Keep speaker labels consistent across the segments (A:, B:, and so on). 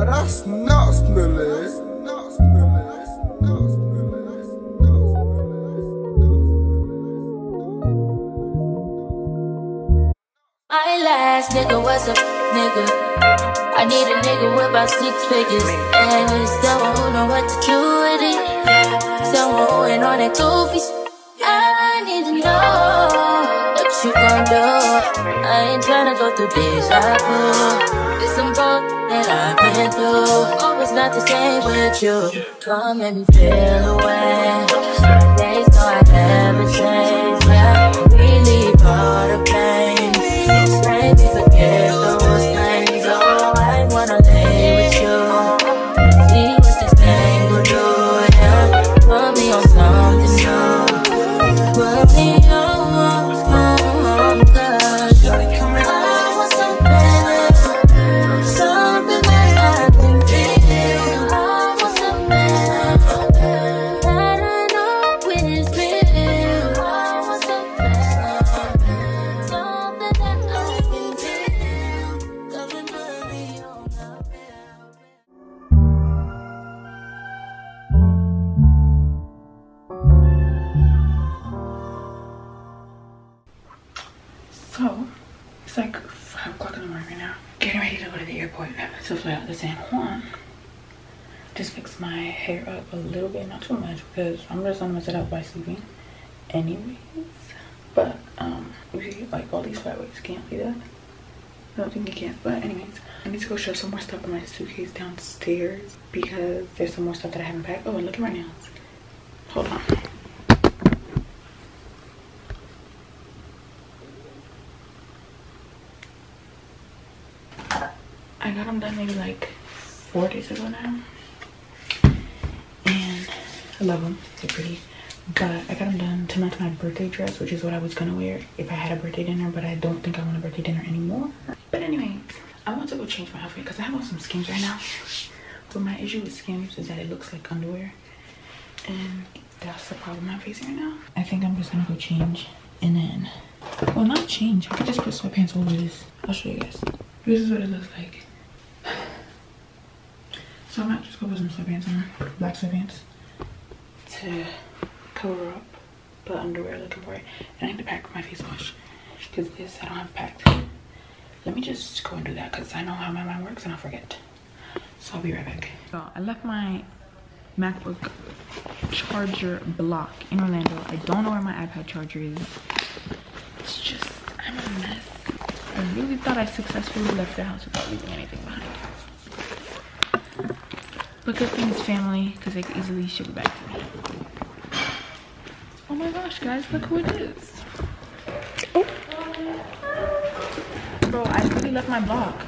A: That's nuts, Lily.
B: My last nigga was a nigga. I need a nigga with about 6 figures. And it's someone who know what to do with it. Someone who ain't on that goofy shit. I need to know what you gon' do. I ain't tryna go through deja vu. It's some bull that I've been through. Oh, it's not the same with you. Come make me feel away. Days know I never change. Yeah, really all the pain. Maybe forget those things. Oh, I wanna lay with you. See what this thing will do. Yeah, put me on something new. Put me on, cause I want something, something that I can feel. I want something that I know is real. I want something that I can feel. Doesn't put me on the bill.
C: So, it's like 5 o'clock in the morning right now. Getting ready to go to the airport to fly out to San Juan. Just fix my hair up a little bit, not too much, because I'm just gonna mess it up by sleeping anyways. But, you see, like, all these flat weights can't be that. I don't think you can, but anyways. I need to go shove some more stuff in my suitcase downstairs because there's some more stuff that I haven't packed. Oh, and look at my nails. Hold on. I got them done maybe like 4 days ago now, and I love them. They're pretty, but I got them done to match my birthday dress, which is what I was gonna wear if I had a birthday dinner, but I don't think I want a birthday dinner anymore. But anyways, I want to go change my outfit because I have on some Skims right now, but my issue with Skims is that it looks like underwear, and that's the problem I'm facing right now. I think I'm just gonna go change and then, well, not change, I could just put sweatpants over this. I'll show you guys. This is what it looks like. So I might just go put some sweatpants on, black sweatpants, to cover up the underwear looking for it. And I need to pack my face wash because this I don't have packed. Let me just go and do that because I know how my mind works and I'll forget. So I'll be right back. So I left my MacBook charger block in Orlando. I don't know where my iPad charger is. It's just, I'm a mess. I really thought I successfully left the house without leaving anything behind. But good thing it's family because they could easily ship it back to me. Oh my gosh, guys, look who it is. Oh. Bro, I really left my block.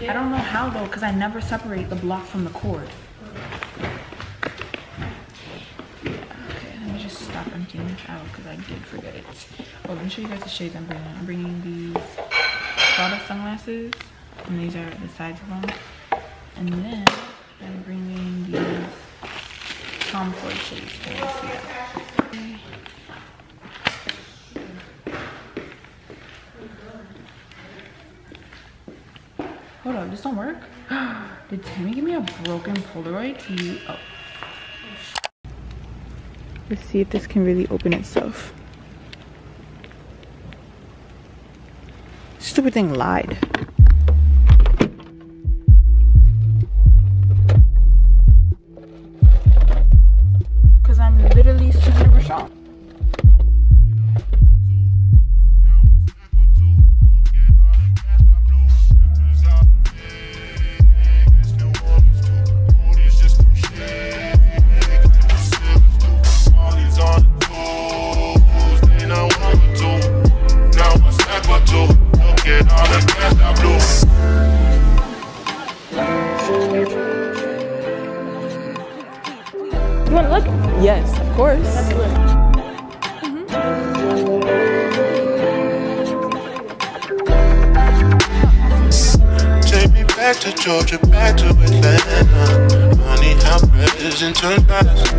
C: I don't know how though, because I never separate the block from the cord. Yeah, okay, let me just stop emptying this out because I did forget it. Oh, let me show you guys the shades I'm bringing. I'm bringing these Prada sunglasses, and these are the sides of them. And then I'm bringing these Tom Ford shades. Can you see that? Okay. Hold up, this don't work? Did Tammy give me a broken Polaroid to use? Oh. Let's see if this can really open itself. Stupid thing lied. Because I'm literally super shocked. You want to look? Yes, of course.
D: Take me back to Georgia, back to Atlanta. Money, how present turns past.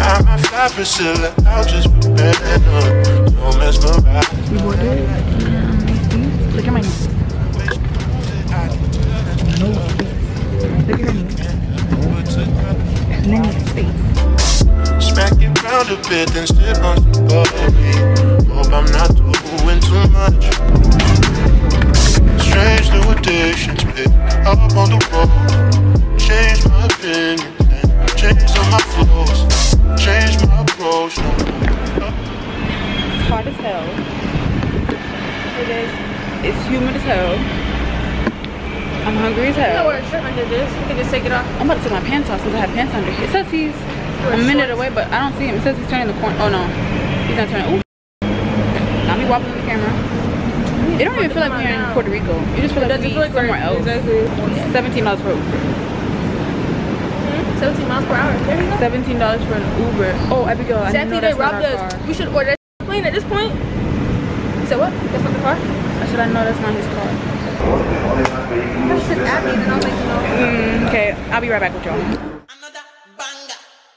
D: I'm a fly Priscilla, I'll just prepare. Don't mesmerize.
C: We boarded. Look at my knees. Look at her knee. And then his face.
D: Smack it round a bit, then sip on some bubbly. Hope I'm not doing too much. Strange new addictions pick up on the road. Change my opinion, change all my flows, change my approach.
C: It's hot as hell. It is. It's humid as hell. I'm hungry as hell.
E: I'm not wearing a shirt under this. You can just take it off.
C: I'm about to take my pants off since I have pants under. It says he's a minute away, but I don't see him. It says he's turning the corner. Oh no, he's not turning. Ooh. Got me wobbling the camera. It don't even feel like we're in Puerto Rico. You just feel like we're somewhere else. Exactly. $17 for Uber.
E: 17 miles per hour.
C: $17 for an Uber. Oh, Abigail, I
E: Exactly,
C: know
E: they
C: that's not
E: robbed
C: our
E: us.
C: car.
E: We should order that plane at this point. You said what? That's not the car?
C: I said I know that's not his car.
E: I said Abby, and I was like, no.
C: Okay, I'll be right back with y'all.
F: Another banger.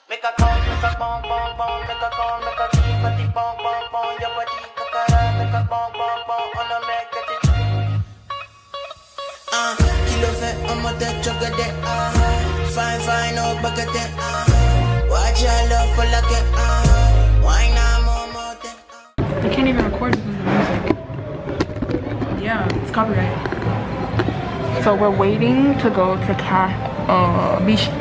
F: Make a call, make a bong, bong, bong, make a call, make a keep a deep bong, bong, bong, your body, kakara, make a bong, bong, bong, on a make a deep. Kilo fat, I'm a dead jugger there, fine, fine, oh, bucket there, watch your love for like it, why not more there,
C: I can't even record this with the music. Yeah, it's copyright. So we're waiting to go to Cafe Bistro?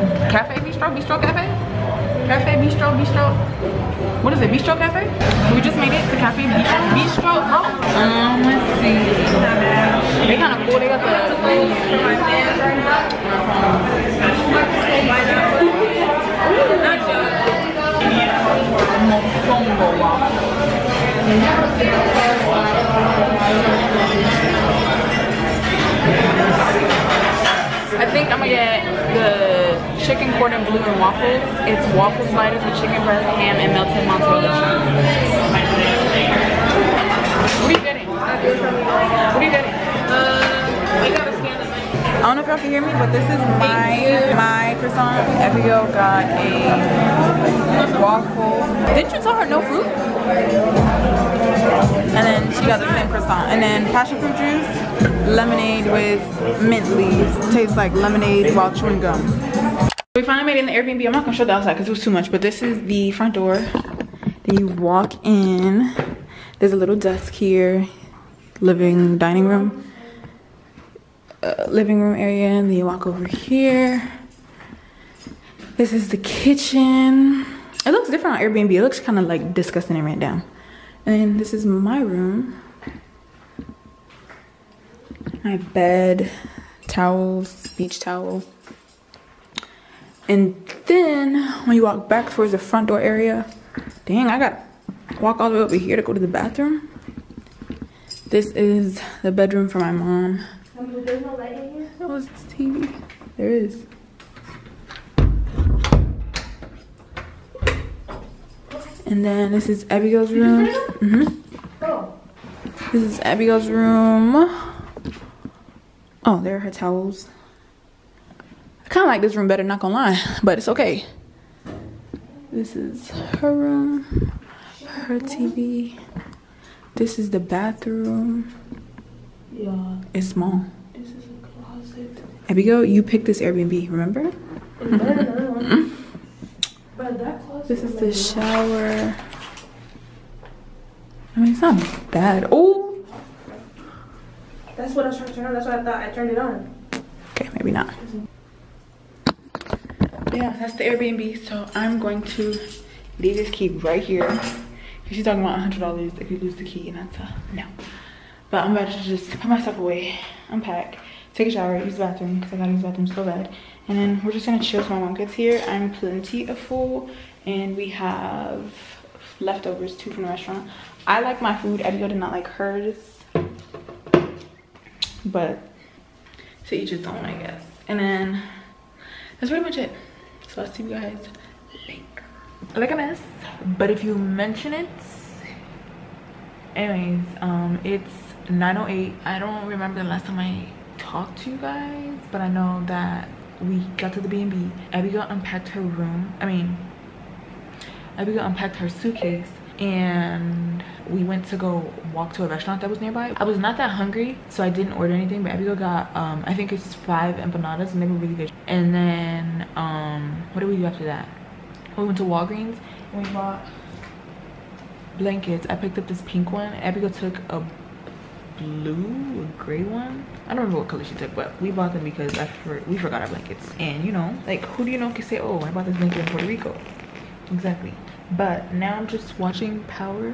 C: What is it? Bistro Cafe? We just made it to Cafe Bistro. Let's see. They kind of cool. They got the mofongo waffle. I think I'm gonna get the chicken cordon bleu and waffles. It's waffle sliders with chicken breast, ham, and melted mozzarella cheese. What are you getting? What are you getting?
E: I gotta scan the money.
C: I don't know if y'all can hear me, but this is my croissant. Abigail got a waffle. Didn't you tell her no fruit? And then she got the same croissant. And then passion fruit juice, lemonade with mint leaves. Tastes like lemonade while chewing gum. We finally made it in the Airbnb. I'm not gonna show the outside because it was too much, but this is the front door. Then you walk in. There's a little desk here. Dining room. Living room area, and then you walk over here. This is the kitchen. It looks different on Airbnb. It looks kind of like disgusting and ran down. And then this is my room. My bed, towels, beach towel. And then when you walk back towards the front door area, dang, I got to walk all the way over here to go to the bathroom. This is the bedroom for my mom.
E: There's no light in here?
C: Oh, it's TV. There is. And then this is Abigail's room.
E: Oh.
C: This is Abigail's room. Oh, there are her towels. I kind of like this room better, not gonna lie, but it's okay. This is her room, her TV. This is the bathroom.
E: Yeah.
C: It's small.
E: This is a closet.
C: Abigail, you picked this Airbnb, remember?
E: It's better than the other one. But that closet.
C: This is the shower. I mean, it's not bad. Oh!
E: That's what I was trying to turn on. That's why I thought I turned it on.
C: Okay, maybe not. Yeah, that's the Airbnb. So I'm going to leave this key right here. She's talking about $100 if you lose the key, and that's no. But I'm about to just put my stuff away, unpack, take a shower, use the bathroom, because I gotta use the bathroom so bad. And then we're just gonna chill till my mom gets here. I'm plenty of full, and we have leftovers too from the restaurant. I like my food. Abigail did not like hers, but to each his own, I guess. And then that's pretty much it. So I'll see you guys later. Like a mess, but if you mention it. Anyways, it's 9:08. I don't remember the last time I talked to you guys, but I know that we got to the B&B. Abigail unpacked her room. Abigail unpacked her suitcase, and we went to go walk to a restaurant that was nearby. I was not that hungry, so I didn't order anything, but Abigail got I think it's 5 empanadas, and they were really good. And then what did we do after that? We went to Walgreens and we bought blankets. I picked up this pink one. Abigail took a blue or gray one. I don't remember what color she took, but we bought them because we forgot our blankets. And you know, like, who do you know can say, oh, I bought this blanket in Puerto Rico? Exactly. But now I'm just watching Power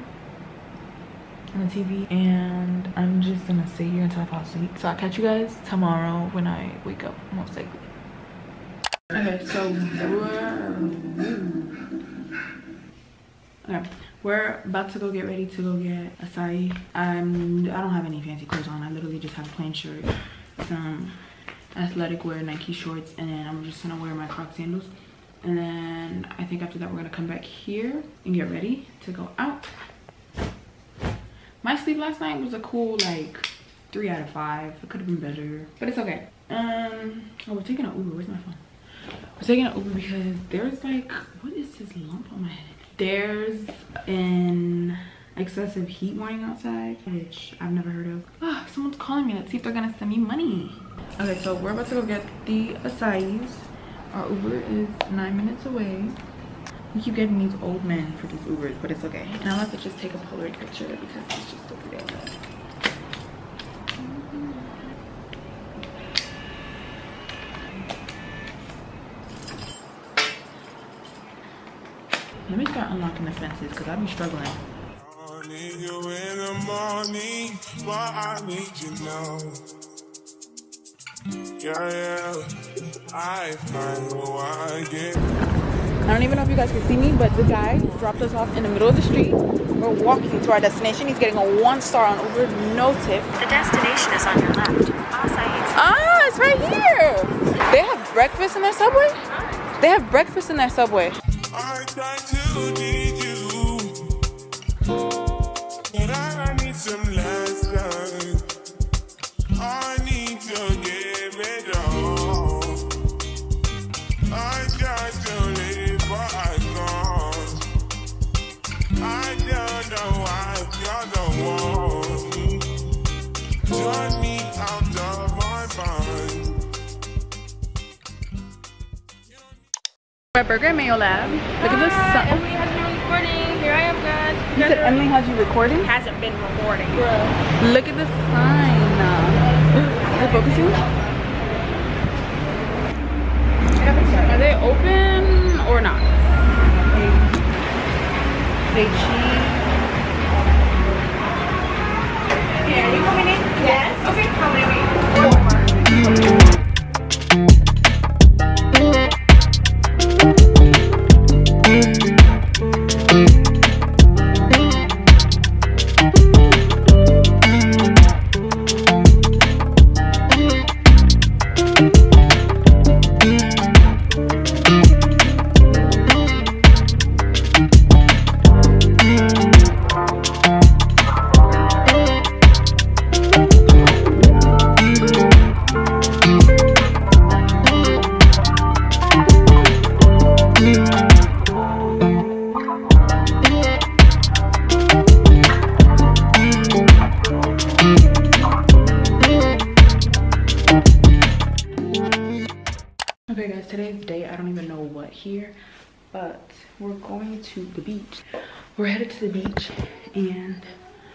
C: on the TV, and I'm just gonna sit here until I fall asleep. So I'll catch you guys tomorrow when I wake up, most likely. Okay, so we're about to go get ready to go get acai. I don't have any fancy clothes on. I literally just have a plain shirt, some athletic wear Nike shorts, and then I'm just gonna wear my Crocs sandals. And then I think after that we're gonna come back here and get ready to go out. My sleep last night was a cool like 3 out of 5. It could have been better, but it's okay. Oh, we're taking an Uber. Where's my phone? We're taking an Uber because there's like, what is this lump on my head? There's an excessive heat warning outside, which I've never heard of. Oh, someone's calling me. Let's see if they're gonna send me money. Okay, so we're about to go get the acais. Our Uber is 9 minutes away. We keep getting these old men for these Ubers, but it's okay. And I'll have to just take a Polaroid picture because it's just over there. Let me start unlocking the fences because I've been struggling.
D: I need you in the morning, but I need you now. Yeah, I find who I get.
C: I don't even know if you guys can see me, but the guy dropped us off in the middle of the street. We're walking to our destination. He's getting a 1-star on Uber, no tip.
G: The destination is on your left.
C: Ah, it's right here. They have breakfast in their Subway? They have breakfast in their Subway.
D: I try to need you, but I need some last time. I need to give it all. I got to live, but I can't. I don't know why you're the one. Turn me out of my mind.
C: At Burger Mayo Lab. Look at this.
E: Emily has been recording. Here I am, guys.
C: You said Emily has you recording?
E: Hasn't been recording.
C: Look at the sign. Is it focusing? Are they open or not? Say cheese.
E: Yeah, are you coming in? Yes. Okay, how many? 4.
C: Okay guys, today's day, I don't even know what here, but we're going to the beach. We're headed to the beach and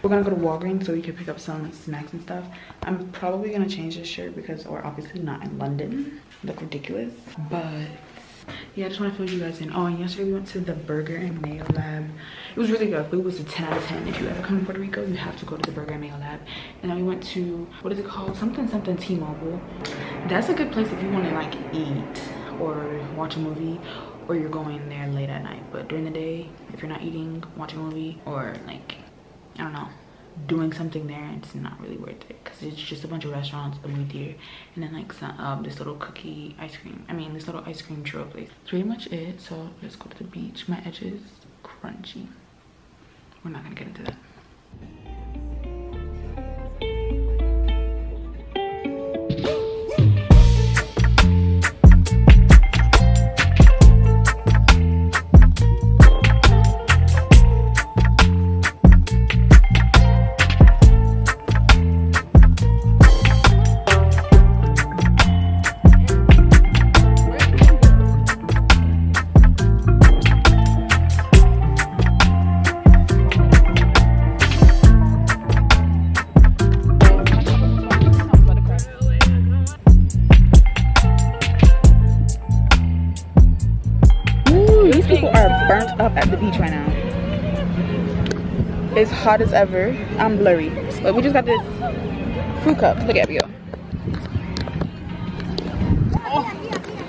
C: we're gonna go to Walgreens so we can pick up some snacks and stuff. I'm probably gonna change this shirt because we're obviously not in London. Look ridiculous, but yeah, I just want to fill you guys in. Oh, and yesterday we went to the Burger and Mayo Lab. It was really good. It was a 10 out of 10. If you ever come to Puerto Rico, you have to go to the Burger and Mayo Lab. And then we went to, what is it called? Something T-Mobile. That's a good place if you want to like eat or watch a movie, or you're going there late at night. But during the day, if you're not eating, watching a movie, or like, I don't know, doing something there, it's not really worth it because it's just a bunch of restaurants, the movie theater, and then like some this little cookie ice cream, this little ice cream churro place. That's pretty much it. So let's go to the beach. My edges crunchy. We're not gonna get into that. It's hot as ever. I'm blurry. But we just got this fruit cup. Look at me.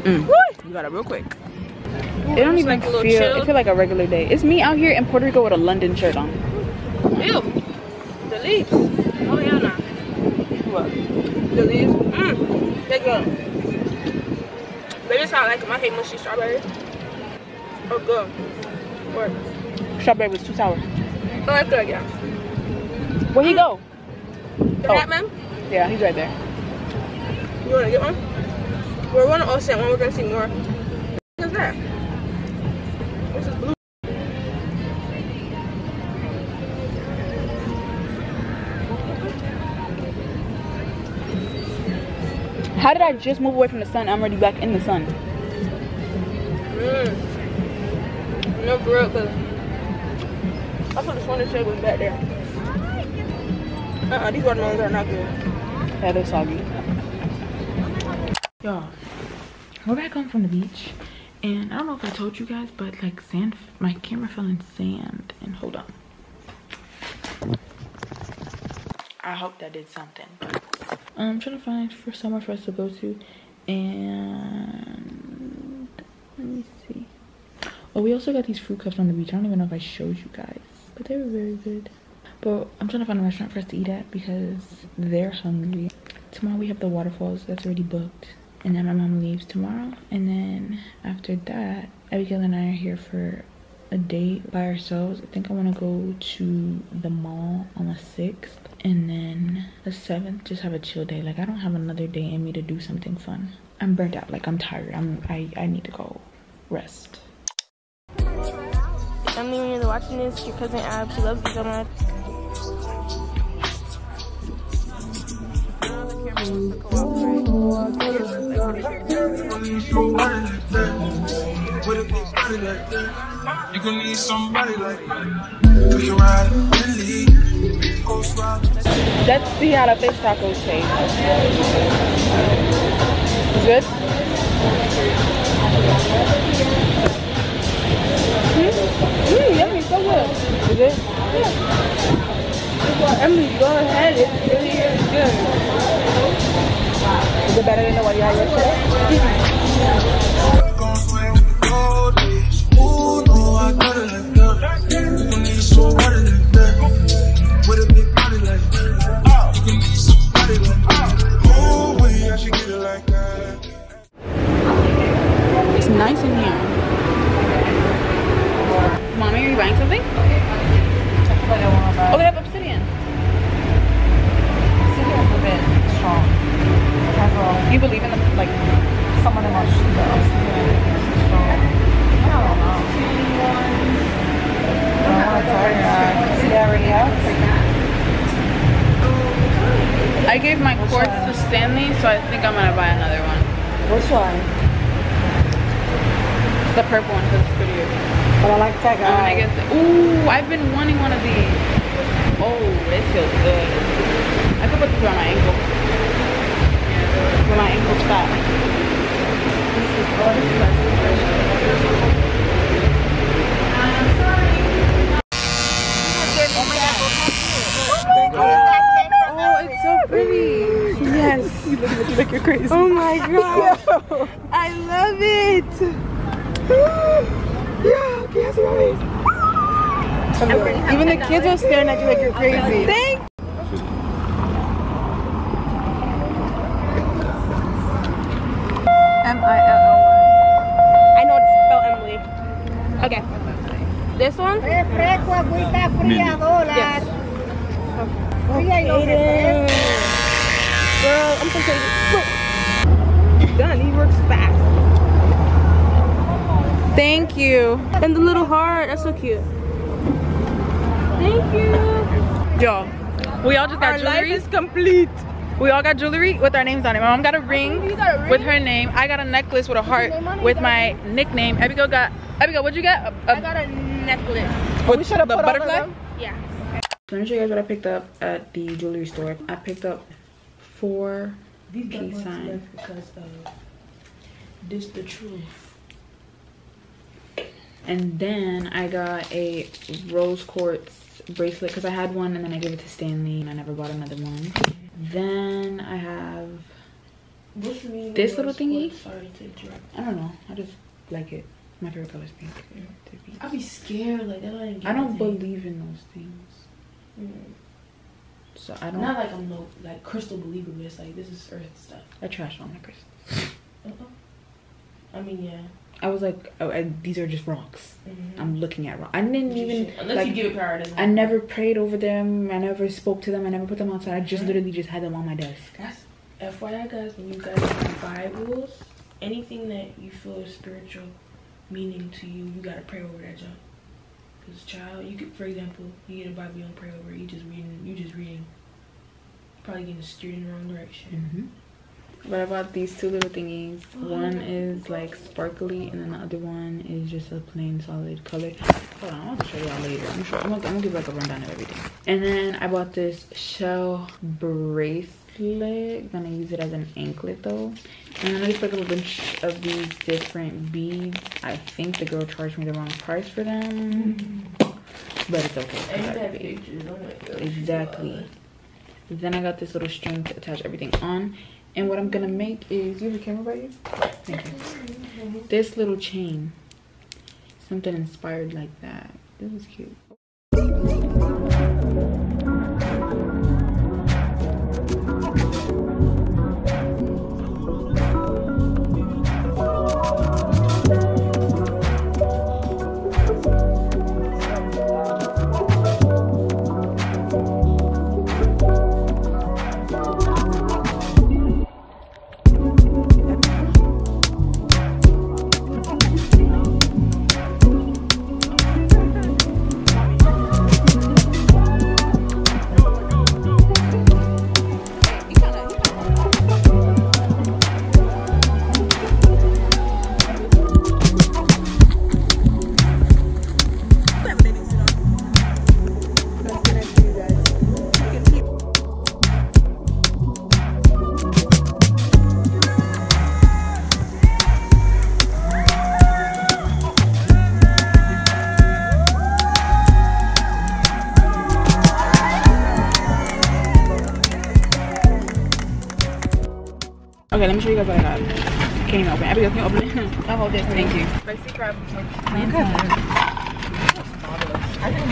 C: You got it real quick. It don't even feel, it feel like a regular day. It's me out here in Puerto Rico with a London shirt on.
E: Ew. The leaves. Oh yeah, nah.
C: What?
E: The leaves. They good. They just sound like them. I hate mushy strawberries. Oh, good. What?
C: Strawberry was too sour.
E: Oh, that's good, yeah.
C: Where'd he go?
E: The rat man?
C: Yeah, he's right there.
E: You wanna get one? We're going to Ocean when we're gonna see more. What is that? This is blue.
C: How did I just move away from the sun? I'm already back in the sun.
E: No, for real, cause I thought this one shade was back there. These watermelons are not good.
C: Yeah, they're soggy. Y'all, we're back home from the beach, and I don't know if I told you guys, but like sand, my camera fell in sand. And hold on, I hope that did something. But I'm trying to find for somewhere for us to go to, and let me see. Oh, we also got these fruit cups on the beach. I don't even know if I showed you guys, but they were very good. But I'm trying to find a restaurant for us to eat at because they're hungry. Tomorrow we have the waterfalls that's already booked, and then my mom leaves tomorrow, and then after that Abigail and I are here for a date by ourselves. I think I want to go to the mall on the 6th, and then the 7th just have a chill day. Like I don't have another day in me to do something fun. I'm burnt out. Like I'm tired. I need to go rest.
E: Emily, when you're watching this, your cousin Ab, she loves you so much.
D: You gon' need somebody like that. We can ride Billy.
C: Let's see how the fish tacos taste. Good? Yummy, so good. Is it? Yeah. Emily, go ahead. It really is good. Is it better than the one you had yesterday?
D: Ooh, no, I got it like that. You gon' need somebody like that. With a big body like that. You gon' need somebody like that. Oh, we actually get it like that.
C: It's nice in here. Mommy, are you buying something? Oh, they have obsidian.
H: Obsidian's a bit strong.
C: You believe in them? Like,
H: Some of them are obsidian is strong. I don't know. I want to try that. See that already out?
C: I gave my quartz to Stanley, so I think I'm gonna buy another one.
H: Which one?
C: The purple one, because it's prettier.
H: But I like that guy.
C: Ooh, I've been wanting one of these. Oh, this feels good. I could put this around my ankle. When my ankle's fat.
E: Oh, it's so pretty.
C: Yes. You look like you're crazy.
E: Oh my god. I love it. Yeah, yes, right.
H: Even the kids are staring at you like you're crazy.
E: Thank
H: M-I-L-L-Y.
E: I know how to spell Emily. Okay. This one? Yes. Girl, I'm so excited. Done. He works fast.
C: Thank you.
E: And the little heart. That's so cute. Thank you.
C: Y'all, we all just got
E: Our
C: jewelry.
E: life is complete.
C: We all got jewelry with our names on it. My mom got a ring,
E: You got a ring?
C: with her name. I got a necklace with a heart with my nickname. Abigail, what'd you get?
E: I got a necklace.
C: With the butterfly?
E: Yeah.
C: Let me show you guys what I picked up at the jewelry store. I picked up 4 peace signs.
H: Because this the truth.
C: And then I got a rose quartz bracelet because I had one and then I gave it to Stanley and I never bought another one. Then I have this little thingy.
E: Sorry to interrupt.
C: I don't know. I just like it. My favorite color is pink.
E: I'll be scared like that.
C: I don't believe in those things. So I don't.
E: Not like I'm no like crystal believer, but it's like this is earth stuff.
C: I trash all my crystals.
E: I mean, yeah.
C: I was like, oh, these are just rocks. I'm looking at rocks. I didn't even
E: unless
C: like,
E: you give it priority.
C: I never prayed over them. I never spoke to them. I never put them outside. I just literally just had them on my desk.
E: That's FYI, guys. When you guys have Bibles, anything that you feel is spiritual meaning to you, you gotta pray over that junk. Cause child, you could, for example, you get a Bible, you don't pray over it. You just reading. Probably getting steered in the wrong direction.
C: But I bought these two little thingies. One is like sparkly and then the other one is just a plain solid color. Hold on, I'll show y'all later. I'm gonna give like a rundown of everything. And then I bought this shell bracelet. Gonna use it as an anklet though. And then I just picked up a bunch of these different beads. I think the girl charged me the wrong price for them. But it's okay. Exactly. Then I got this little string to attach everything on. And what I'm gonna make is, you have a camera by you? Thank you. This little chain. Something inspired like that. This is cute. Okay, let me show you guys what I got. Can't even open it. Abigail, can you open it? I'll hold it. Thank you.
E: Spicy crab.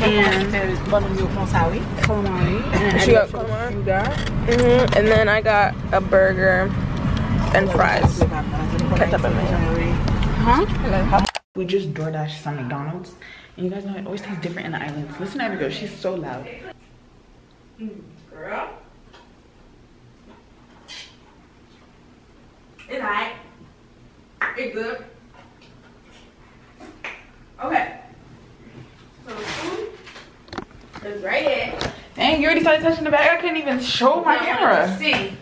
C: And
H: buttermilk mosawi.
C: calamari. And
E: She got calamari. And then I got a burger and fries. Ketchup and mayo.
C: Huh? We just DoorDashed some McDonald's. And you guys know it always tastes different in the islands. Listen to Abigail. She's so loud.
E: Girl. It's alright. It's good. Okay. So the food is right here.
C: Dang, you already started touching the bag. I couldn't even show my camera.
E: See.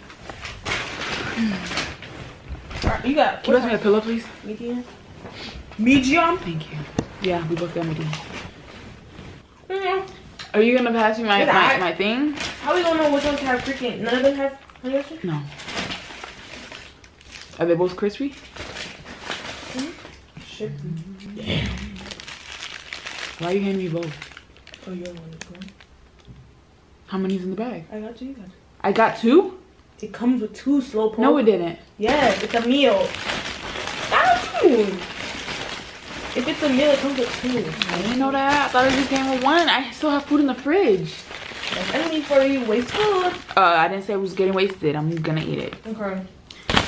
E: Alright, you got.
C: Can you pass me a pillow, please?
E: Medium. Medium.
C: Thank you. Yeah, we both got medium. Are you gonna pass me my thing?
E: How we gonna know which ones have freaking? None of them have honey mustard?
C: No. Are they both crispy?
E: Should be.
C: Damn. Why are you handing me both?
E: Oh, you're one.
C: How many's in the bag?
E: I got two.
C: I got two?
E: It comes with two slow poke.
C: No, it didn't.
E: Yes, it's a meal. Got two. If it's a meal, it comes with two.
C: I didn't know that. I thought it just came with one. I still have food in the fridge.
E: That's enemy for you. Waste food.
C: I didn't say it was getting wasted. I'm gonna eat it.
E: Okay.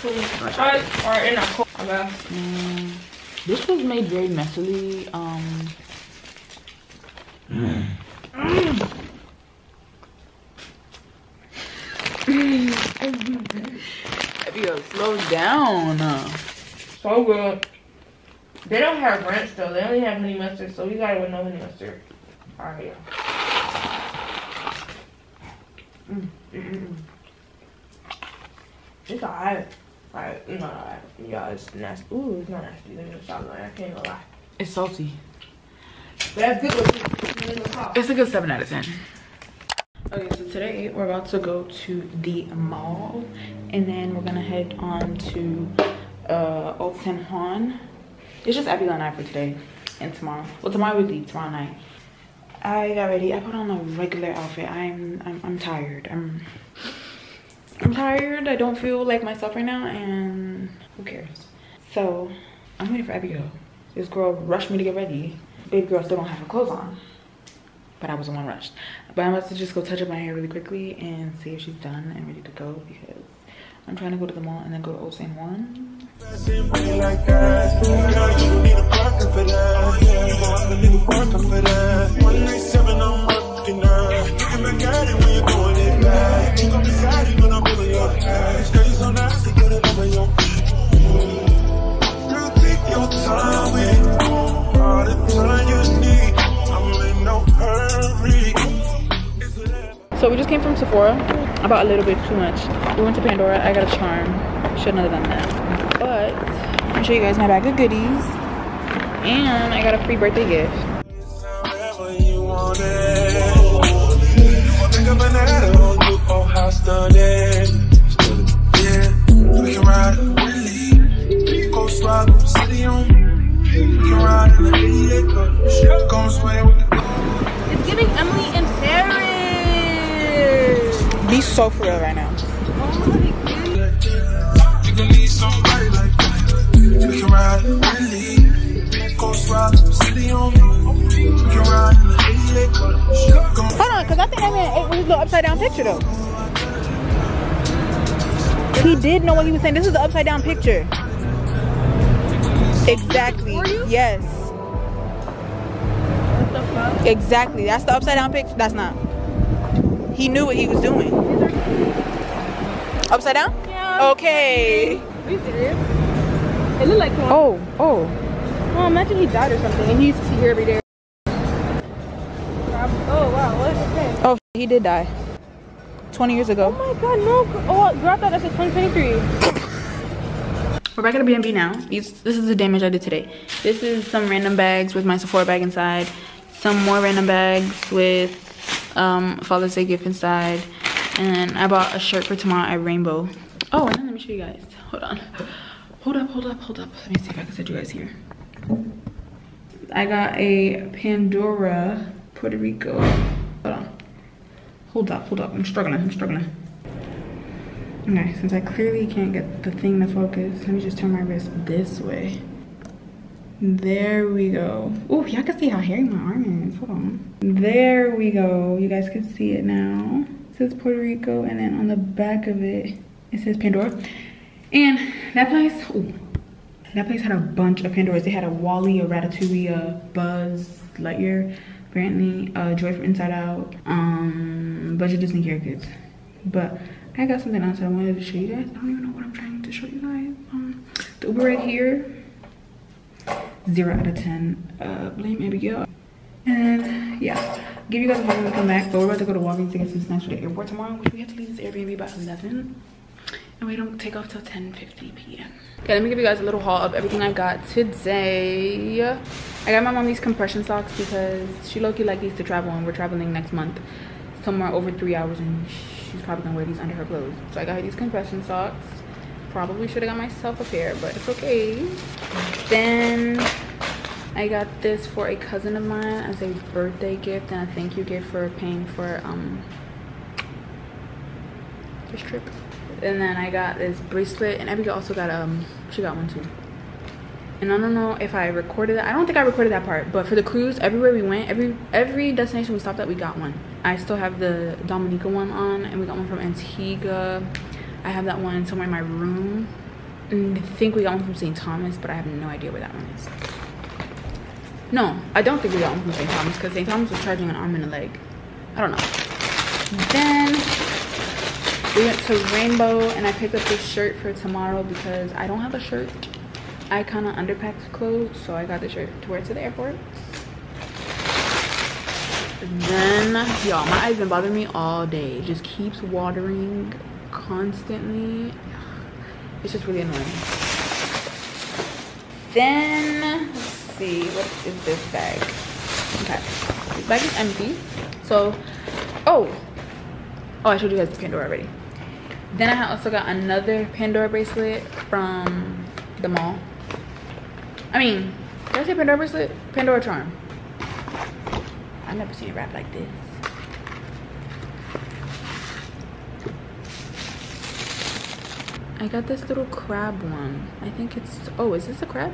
E: Or in a cold.
C: This was made very messily. Abigail, slow down.
E: So good. They don't have ranch though. They only have honey mustard, so we got it with no honey mustard. Alright, It's alright. Alright, no, alright. Yeah, it's nasty. Ooh, it's not nasty. Let me stop lying. I can't gonna lie.
C: It's salty.
E: That's good with
C: It's a good 7 out of 10. Okay, so today we're about to go to the mall, and then we're gonna head on to Old San Juan. It's just Abigail and I for today and tomorrow. Well, tomorrow we leave, tomorrow night. I got ready. I put on a regular outfit. I'm tired. I'm tired. I don't feel like myself right now, and who cares? So I'm waiting for Abigail. This girl rushed me to get ready. Baby girl still don't have her clothes on, but I was the one rushed. But I'm about to just go touch up my hair really quickly and see if she's done and ready to go, because I'm trying to go to the mall and then go to Old San Juan. So we just came from Sephora. I bought a little bit too much. We went to Pandora. I got a charm. Shouldn't have done that. But I'll show you guys my bag of goodies. And I got a free birthday gift.
E: It's giving Emily in Paris.
C: Be so for real right now. Hold on, because I think that man ate with his little upside down picture though. He did know what he was saying. This is the upside down picture. Exactly. Yes.
E: What the fuck?
C: Exactly. That's the upside down picture. That's not. He knew what he was doing. Upside down?
E: Yeah.
C: Okay.
E: Are you serious? It looked like one.
C: Oh.
E: Well, imagine he died or something and he used to see her every day. Oh wow, what is it saying?
C: Oh, he did die. 20 years ago.
E: Oh my god, no. Oh, girl, I thought that said 2023.
C: We're back at a B&B now. This is the damage I did today. This is some random bags with my Sephora bag inside. Some more random bags with Father's Day gift inside. And then I bought a shirt for tomorrow at Rainbow. Oh, and then let me show you guys. Hold on. Hold up. Let me see if I can set you guys here. I got a Pandora Puerto Rico. Hold on. Hold up. I'm struggling. Okay, since I clearly can't get the thing to focus, let me just turn my wrist this way. There we go. Oh, y'all can see how hairy my arm is. Hold on. There we go. You guys can see it now. It says Puerto Rico, and then on the back of it, it says Pandora. And that place, that place had a bunch of Pandoras. They had a Wally, a Ratatouille, a Buzz Lightyear, apparently, Joy from Inside Out, a bunch of Disney characters. But I got something else I wanted to show you guys. I don't even know what I'm trying to show you guys. The Uber right here, 0 out of 10. Blame Abigail. And yeah, give you guys a vlog when we come back. But we're about to go to Walgreens to get some snacks for the airport tomorrow, which we have to leave this Airbnb by 11. And we don't take off till 10:50 p.m. Okay, let me give you guys a little haul of everything I got today. I got my mom these compression socks because she low-key like these to travel, and we're traveling next month somewhere over 3 hours, and she's probably gonna wear these under her clothes. So I got her these compression socks. Probably should have got myself a pair, but it's okay. Then I got this for a cousin of mine as a birthday gift and a thank you gift for paying for this trip. And then I got this bracelet, and Abigail also got she got one too. And I don't know if I recorded that. I don't think I recorded that part, but for the cruise, everywhere we went, every destination we stopped at, we got one. I still have the Dominica one on, and we got one from Antigua. I have that one somewhere in my room. And I think we got one from St. Thomas, but I have no idea where that one is. No, I don't think we got one from St. Thomas, because St. Thomas was charging an arm and a leg. I don't know. Then we went to Rainbow, and I picked up this shirt for tomorrow because I don't have a shirt. I kind of underpacked clothes, so I got this shirt to wear to the airport. And then, y'all, my eyes been bothering me all day. It just keeps watering constantly. It's just really annoying. Then, let's see, what is this bag? Okay, this bag is empty. So, oh, I showed you guys the Pandora already. Then I also got another Pandora bracelet from the mall. I mean, did I say Pandora bracelet? Pandora charm. I I've never seen it wrapped like this. I got this little crab one. I think it's, oh, is this a crab?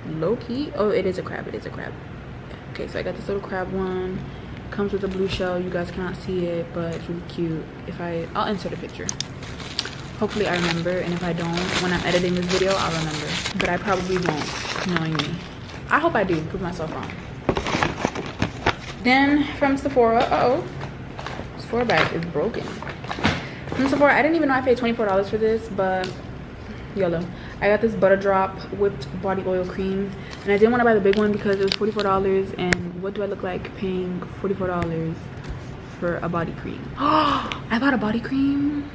C: Low key? Oh, it is a crab, it is a crab. Okay, so I got this little crab one. Comes with a blue shell. You guys cannot see it, but it's really cute. I'll insert a picture. Hopefully I remember, and if I don't, when I'm editing this video, I'll remember. But I probably won't, knowing me. I hope I do, prove myself wrong. Then from Sephora, Sephora bag is broken. From Sephora, I didn't even know I paid $24 for this, but YOLO. I got this Butter Drop whipped body oil cream, and I didn't want to buy the big one because it was $44, and what do I look like paying $44 for a body cream? I bought a body cream.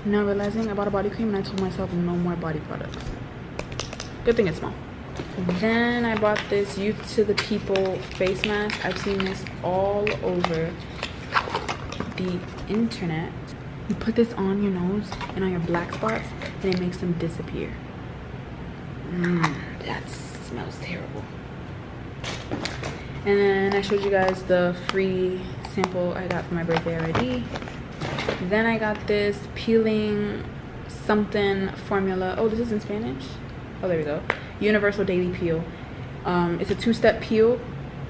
C: Now realizing I bought a body cream and I told myself no more body products. Good thing it's small. Then I bought this Youth to the People face mask. I've seen this all over the internet. You put this on your nose and on your black spots and it makes them disappear. That smells terrible. And then I showed you guys the free sample I got for my birthday already. Then I got this peeling something formula. Oh, this is in Spanish. Oh, there we go. Universal Daily Peel. It's a 2-step peel.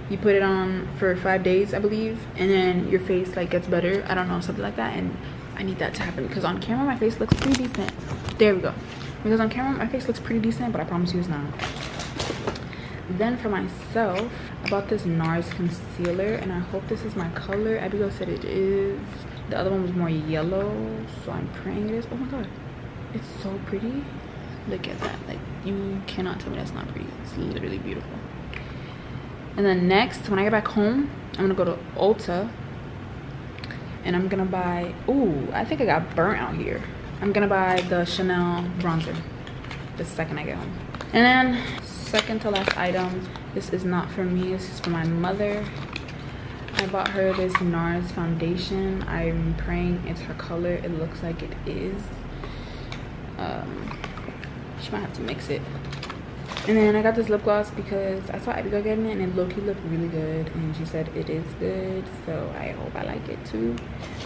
C: You put it on for 5 days, I believe, and then your face like gets better. I don't know, something like that. And I need that to happen because on camera my face looks pretty decent. There we go. Because on camera my face looks pretty decent, but I promise you it's not. Then for myself, I bought this NARS concealer, and I hope this is my color. Abigail said it is. The other one was more yellow, so I'm praying it is. Oh my god, it's so pretty. Look at that. Like, you cannot tell me that's not pretty. It's literally beautiful. And then next, when I get back home, I'm gonna go to Ulta and I'm gonna buy, ooh, I think I got burnt out here. I'm gonna buy the Chanel bronzer the second I get home. And then second to last item, this is not for me, this is for my mother. I bought her this NARS foundation. I'm praying it's her color. It looks like it is. She might have to mix it. And then I got this lip gloss because I saw Abigail getting it and it low-key looked really good, and she said it is good, so I hope I like it too.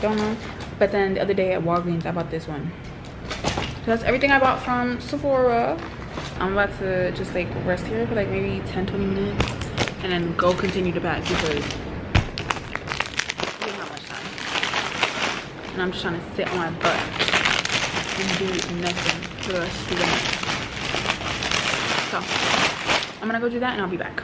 C: Don't know. But then the other day at Walgreens I bought this one. So that's everything I bought from Sephora. I'm about to just like rest here for like maybe 10-20 minutes and then go continue to pack because we don't have much time. And I'm just trying to sit on my butt and do nothing for the rest of the day. So I'm gonna go do that and I'll be back.